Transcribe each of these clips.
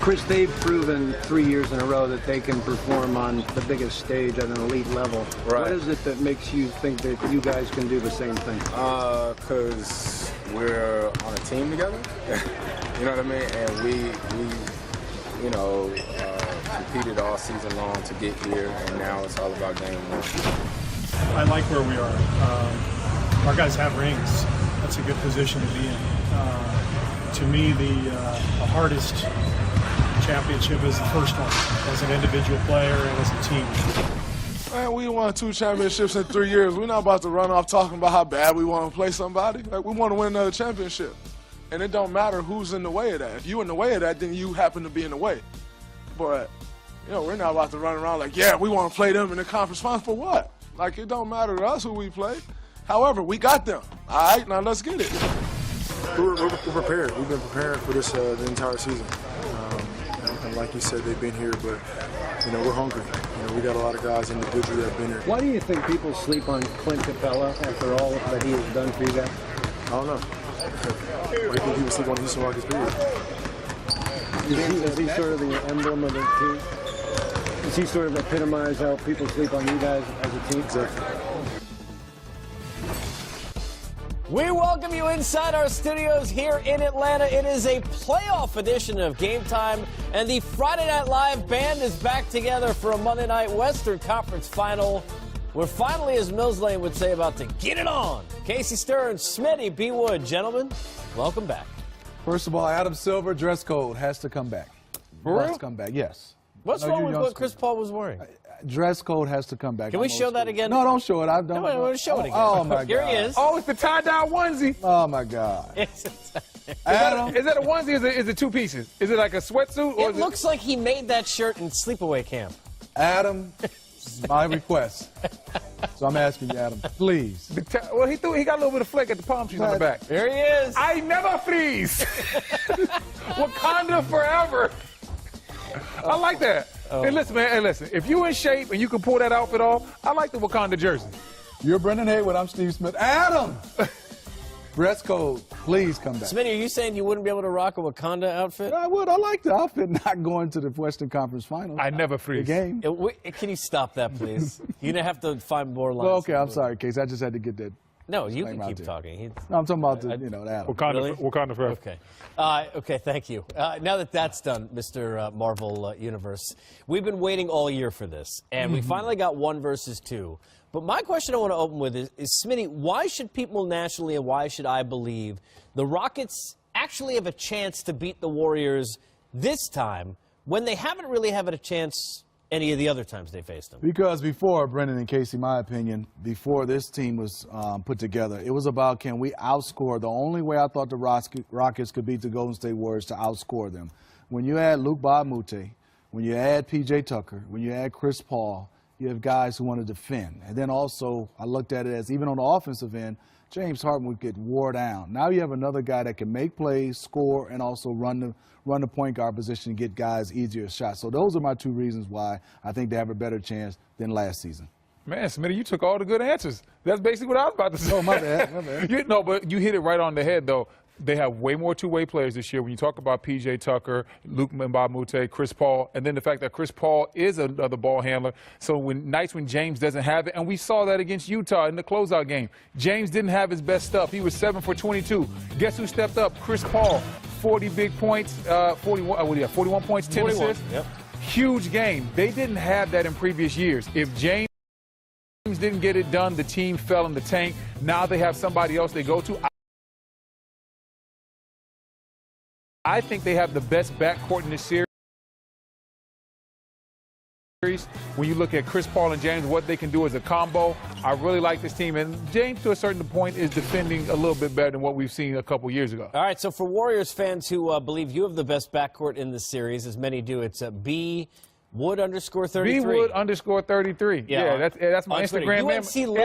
Chris, they've proven 3 years in a row that they can perform on the biggest stage at an elite level. Right. What is it that makes you think that you guys can do the same thing? Because we're on a team together. You know what I mean? And we competed all season long to get here, and now it's all about game one. I like where we are. Our guys have rings. That's a good position to be in. To me, the hardest championship is the first one, as an individual player and as a team. Man, we won 2 championships in 3 years. We're not about to run off talking about how bad we want to play somebody. Like, we want to win another championship. And it don't matter who's in the way of that. If you in the way of that, then you happen to be in the way. But, we're not about to run around like, yeah, we want to play them in the conference finals for what? Like, it don't matter to us who we play. However, we got them. All right, now let's get it. We're prepared. We've been preparing for this the entire season. And like you said, they've been here, but, we're hungry. We got a lot of guys individually that have been here. Why do you think people sleep on Clint Capella after all that he has done for you guys? I don't know. Why do you think people sleep on Houston Rockets period? Is he sort of the emblem of the team? Does he sort of epitomize how people sleep on you guys as a team? Exactly. We welcome you inside our studios here in Atlanta. It is a playoff edition of Game Time, and the Friday Night Live band is back together for a Monday Night Western Conference Final. We're finally, as Mills Lane would say, about to get it on. Casey Stearns, Smitty, B. Wood, gentlemen, welcome back. First of all, Adam Silver dress code has to come back. For Has real? to come back, yes. What's wrong with what Chris Paul was wearing? Dress code has to come back. Can we show that again? No, don't show it. I've done No, I want to show it again. Oh, my God. Here he is. Oh, it's the tie-dye onesie. Oh, my God. Adam. Is that a onesie or is it 2 pieces? Is it like a sweatsuit? Or It looks like he made that shirt in sleepaway camp. Adam, this is my request. So I'm asking you, Adam, please. Well, he got a little bit of flick at the palm trees on the back. There he is. I never freeze. Wakanda forever. I like that. Hey, listen, man. Hey, listen. If you in shape and you can pull that outfit off, I like the Wakanda jersey. You're Brendan Haywood. I'm Steve Smith. Adam! Dress code, please come back. Smitty, are you saying you wouldn't be able to rock a Wakanda outfit? I would. I like the outfit not going to the Western Conference Finals. I never freeze. The game. Can you stop that, please? You're going to have to find more lines. Well, okay, I'm sorry, Casey. I just had to get that. No, you can keep talking. No, I'm talking about the, the Adam. Wakanda forever. Okay. Okay, thank you. Now that that's done, Mr. Marvel Universe, we've been waiting all year for this, and we finally got 1 versus 2. But my question I want to open with is, Smitty, why should people nationally and why should I believe the Rockets actually have a chance to beat the Warriors this time when they haven't really had a chance any of the other times they faced them? Because before, Brendan and Casey, my opinion, before this team was put together, it was about can we outscore. The only way I thought the Rockets could beat the Golden State Warriors to outscore them. When you add Luke Baumute, when you add P.J. Tucker, when you add Chris Paul, you have guys who want to defend. And then also, I looked at it as even on the offensive end, James Harden would get wore down. Now you have another guy that can make plays, score, and also run the point guard position and get guys easier shots. So those are my 2 reasons why I think they have a better chance than last season. Man, Smitty, you took all the good answers. That's basically what I was about to say. Oh, my bad. My bad. No, but you hit it right on the head, though. They have way more two-way players this year. When you talk about P.J. Tucker, Luke Mbamute, Chris Paul, and then the fact that Chris Paul is another ball handler. So nights when James doesn't have it, and we saw that against Utah in the closeout game. James didn't have his best stuff. He was 7 for 22. Guess who stepped up? Chris Paul, 40 big points, 41 points, 10 assists. Yep. Huge game. They didn't have that in previous years. If James didn't get it done, the team fell in the tank. Now they have somebody else they go to. I think they have the best backcourt in this series. When you look at Chris Paul and James, what they can do as a combo, I really like this team. And James, to a certain point, is defending a little bit better than what we've seen a couple years ago. All right, so for Warriors fans who believe you have the best backcourt in this series, as many do, it's B. Wood _33. B Wood _33. Yeah, that's my Instagram man.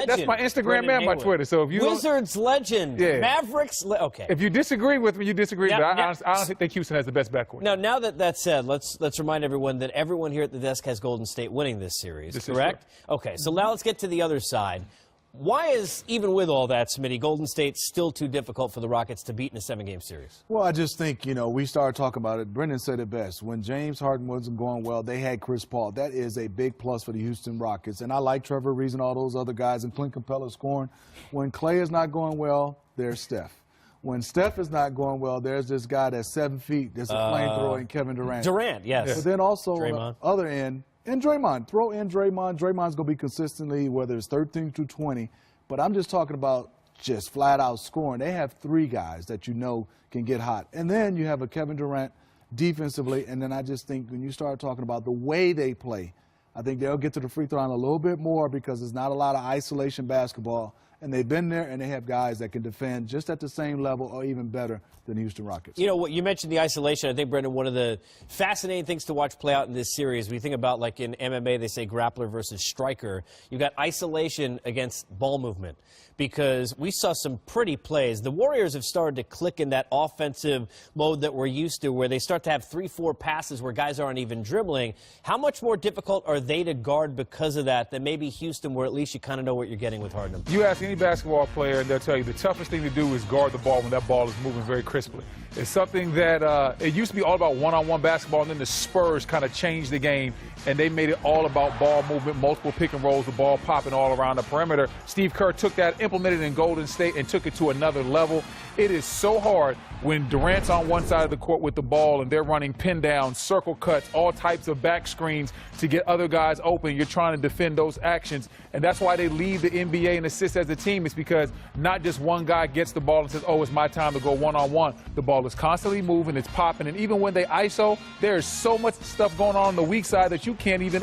That's my Instagram and my Twitter. So if you Wizards legend, Mavericks. Okay. If you disagree with me, you disagree. But I don't think Houston has the best backcourt. Now that that's said, let's remind everyone that everyone here at the desk has Golden State winning this series. Correct? Okay. So now let's get to the other side. Why is, even with all that, Smitty, Golden State still too difficult for the Rockets to beat in a 7-game series? Well, I just think, we started talking about it. Brendan said it best. When James Harden wasn't going well, they had Chris Paul. That is a big plus for the Houston Rockets. And I like Trevor Ariza and all those other guys, and Clint Capella scoring. When Clay is not going well, there's Steph. When Steph is not going well, there's this guy that's 7 feet, that's a flamethrower, in Kevin Durant. Durant, yes. But then also Draymond. on the other end, and Draymond. Throw in Draymond. Draymond's going to be consistently, whether it's 13 through 20. But I'm just talking about just flat-out scoring. They have 3 guys that can get hot. And then you have a Kevin Durant defensively. And then I just think when you start talking about the way they play, I think they'll get to the free throw line a little bit more because there's not a lot of isolation basketball. And they've been there, and they have guys that can defend just at the same level or even better than the Houston Rockets. You know, what you mentioned the isolation. I think, Brendan, one of the fascinating things to watch play out in this series, we think about, like in MMA, they say grappler versus striker. You've got isolation against ball movement because we saw some pretty plays. The Warriors have started to click in that offensive mode that we're used to where they start to have 3-4 passes where guys aren't even dribbling. How much more difficult are they to guard because of that than maybe Houston, where at least you kind of know what you're getting with Harden? You ask any basketball player, and they'll tell you the toughest thing to do is guard the ball when that ball is moving very crisply. It's something that it used to be all about one-on-one basketball, and then the Spurs kind of changed the game, and they made it all about ball movement, multiple pick and rolls, the ball popping all around the perimeter. Steve Kerr took that, implemented it in Golden State, and took it to another level. It is so hard when Durant's on one side of the court with the ball and they're running pin downs, circle cuts, all types of back screens to get other guys open. You're trying to defend those actions, and that's why they lead the NBA in assists as a team. It's because not just one guy gets the ball and says, oh, it's my time to go one-on-one. The ball is constantly moving, it's popping, and even when they ISO, there's so much stuff going on the weak side that you can't even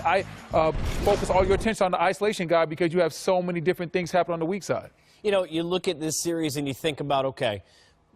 focus all your attention on the isolation guy because you have so many different things happen on the weak side. You know, you look at this series and you think about, okay,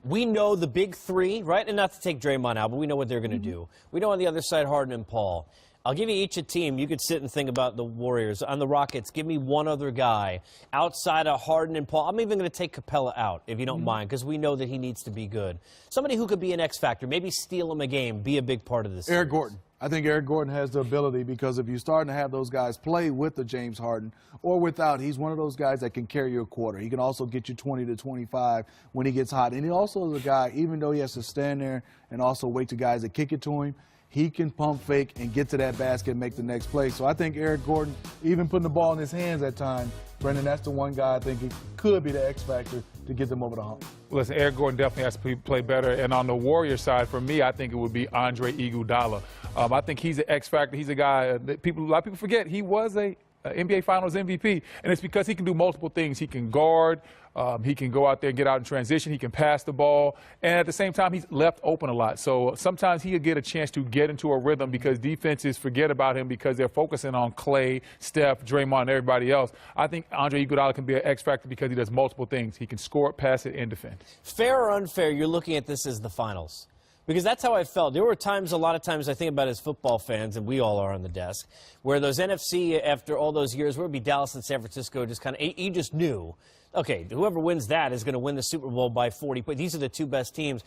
we know the big 3, right? And not to take Draymond out, but we know what they're going to do. We know on the other side, Harden and Paul. I'll give you each a team. You could sit and think about the Warriors. On the Rockets, give me one other guy outside of Harden and Paul. I'm even going to take Capella out, if you don't mind, because we know that he needs to be good. Somebody who could be an X factor, maybe steal him a game, be a big part of this. Eric Gordon. I think Eric Gordon has the ability because if you're starting to have those guys play with the James Harden or without, he's one of those guys that can carry you a quarter. He can also get you 20 to 25 when he gets hot. And he also is a guy, even though he has to stand there and also wait to guys that kick it to him, he can pump fake and get to that basket and make the next play. So I think Eric Gordon, even putting the ball in his hands at times, Brendan, that's the one guy I think he could be the X factor to get them over the hump. Listen, Eric Gordon definitely has to play better. And on the Warriors side, for me, I think it would be Andre Iguodala. I think he's an X factor. He's a guy that a lot of people forget. He was a NBA Finals MVP, and it's because he can do multiple things. He can guard. He can go out there and get out in transition. He can pass the ball. And at the same time, he's left open a lot. So sometimes he'll get a chance to get into a rhythm because defenses forget about him because they're focusing on Clay, Steph, Draymond, and everybody else. I think Andre Iguodala can be an X factor because he does multiple things. He can score, pass it, and defend. Fair or unfair, you're looking at this as the finals. Because that's how I felt. There were times, a lot of times, I think about as football fans, and we all are on the desk, where those NFC, after all those years, where it would be Dallas and San Francisco, just kind of, you just knew, okay, whoever wins that is going to win the Super Bowl by 40 points. These are the 2 best teams.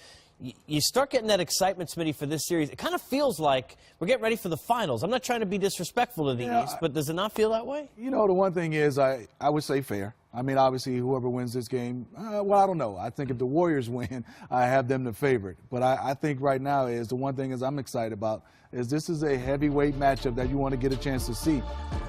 You start getting that excitement, Smitty, for this series. It kind of feels like we're getting ready for the finals. I'm not trying to be disrespectful to the East, but does it not feel that way? You know, the one thing is I would say fair. I mean, obviously, whoever wins this game, well, I don't know. I think if the Warriors win, I have them the favorite. But I think right now is the one thing is I'm excited about is this is a heavyweight matchup that you want to get a chance to see.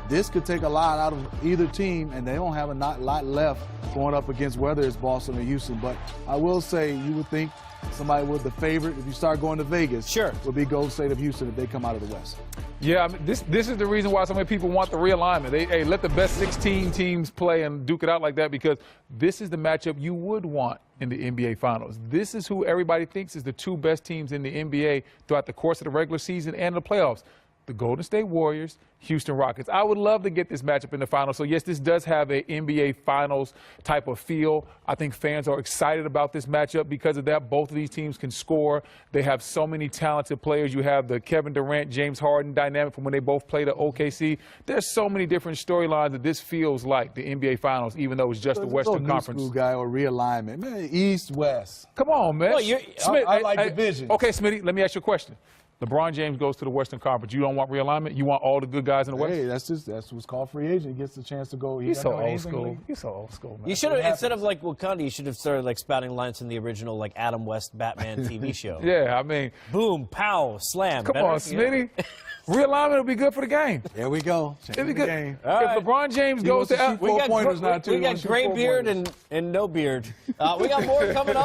This could take a lot out of either team, and they don't have a lot left going up against whether it's Boston or Houston. But I will say you would think somebody with the favorite, if you start going to Vegas, sure, would be Golden State of Houston if they come out of the West. Yeah, I mean, this is the reason why so many people want the realignment. Hey, let the best 16 teams play and duke it out like that because this is the matchup you would want in the NBA Finals. This is who everybody thinks is the 2 best teams in the NBA throughout the course of the regular season and the playoffs. The Golden State Warriors, Houston Rockets. I would love to get this matchup in the finals. So, yes, this does have an NBA Finals type of feel. I think fans are excited about this matchup because of that. Both of these teams can score. They have so many talented players. You have the Kevin Durant, James Harden dynamic from when they both played at OKC. There's so many different storylines that this feels like the NBA Finals, even though it's just the Western Conference. New school guy or realignment. Man, East, West. Come on, man. Well, Smith, I like division. Okay, Smitty, let me ask you a question. LeBron James goes to the Western Conference. You don't want realignment? You want all the good guys in the West? Hey, that's what's called free agent. He gets the chance to go. He's so old school. He's so old school, man. You should have, instead of like Wakanda, you should have started like spouting lines from the original like Adam West Batman TV show. Yeah, I mean. Boom, pow, slam. Come on, Smitty. Realignment will be good for the game. There we go. It'll be good. Game. If LeBron James goes to we got we got gray beard and no beard. We got more coming up.